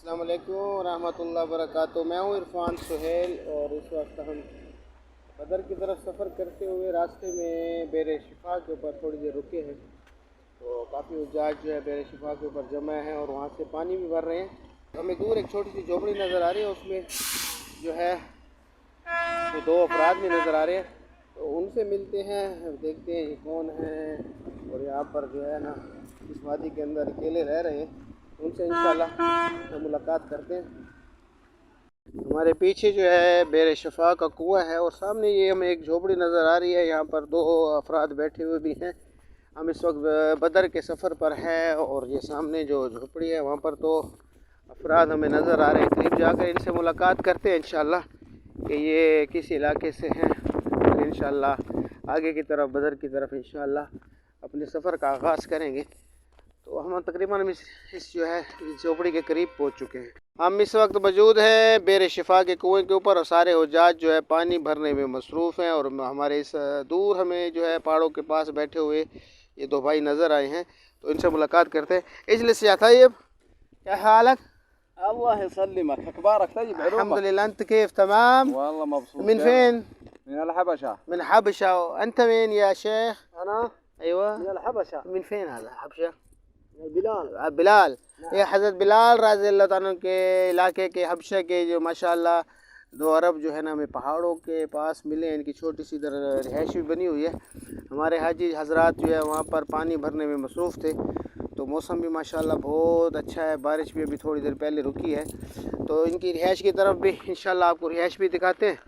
अस्सलाम वालेकुम रहमतुल्लाहि व बरकातुहू। मैं हूँ इरफान सुहेल और इस वक्त हम बदर की तरफ सफ़र करते हुए रास्ते में बेर शिफा के ऊपर थोड़ी देर रुके हैं। तो काफ़ी उजाज जो है बेर शिफा के ऊपर जमा है और वहाँ से पानी भी भर रहे हैं। हमें दूर एक छोटी सी झोपड़ी नज़र आ रही है, उसमें जो है वो दो अफराद भी नज़र आ रहे हैं। तो उनसे मिलते हैं, देखते हैं ये कौन है और यहाँ पर जो है ना इस वादी के अंदर अकेले रह रहे हैं। उनसे इंशाल्लाह मुलाकात करते हैं। हमारे पीछे जो है बेर शफा का कुआं है और सामने ये हमें एक झोपड़ी नज़र आ रही है। यहाँ पर दो अफराद बैठे हुए भी हैं। हम इस वक्त बदर के सफ़र पर हैं और ये सामने जो झोपड़ी है वहाँ पर तो अफराद हमें नज़र आ रहे हैं। करीब जाकर इनसे मुलाकात करते हैं इंशाल्लाह कि ये किस इलाके से हैं और इंशाल्लाह आगे की तरफ बदर की तरफ इंशाल्लाह अपने सफ़र का आगाज़ करेंगे। तो हम तकरीबन इस जो है इस झोपड़ी के करीब पहुंच चुके हैं। हम इस वक्त मौजूद हैं बेर शिफा के कुएं के ऊपर और सारे हुज्जाज जो है पानी भरने में मसरूफ़ हैं। और हमारे इस दूर हमें जो है पहाड़ों के पास बैठे हुए ये दो भाई नज़र आए हैं। तो इनसे मुलाकात करते हैं। इजलिस या तय्यब, क्या हालक? الله يسلمك. اخبارك طيب؟ الحمد لله، انت كيف؟ تمام والله مبسوط. من فين؟ من الحبشة. من حبشة. وانت مين يا شيخ؟ انا ايوه من الحبشة. من فين هذا حبشة؟ من بلال. بلال، یہ حضرت بلال رضی اللہ تعالیٰ کے علاقے کے حبشہ کے جو ماشاءاللہ دو عرب جو ہے نا ہمیں پہاڑوں کے پاس ملے ہیں۔ ان کی چھوٹی سی ادھر رہائش بھی بنی ہوئی ہے۔ ہمارے حاجی حضرات جو ہے وہاں پر پانی بھرنے میں مصروف تھے۔ تو موسم بھی ماشاءاللہ بہت اچھا ہے، بارش بھی ابھی تھوڑی دیر پہلے رکی ہے۔ تو ان کی رہائش کی طرف بھی انشاءاللہ آپ کو رہائش بھی دکھاتے ہیں۔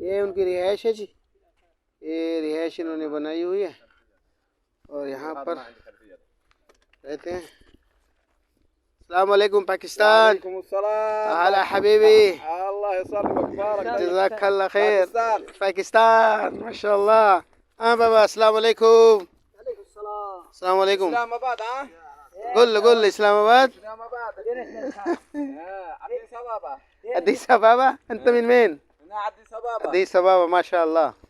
یہ ان کی رہائش ہے جی، یہ رہائش انہوں نے بنائی ہوئی ہے اور یہاں پر رہتے ہیں۔ السلام علیکم پاکستان۔ وعليكم السلام. هلا حبيبي، الله يسلمك. بارك. جزاك الله خير. باكستان. باکستان ما شاء الله. بابا السلام علیکم. عليكم السلام. السلام علیکم. اسلام آباد. ها قول اسلام آباد. اسلام آباد. عديس أبابا. اديس ابابا. انت من وين؟ من عديس أبابا. اديس ابابا ما شاء الله.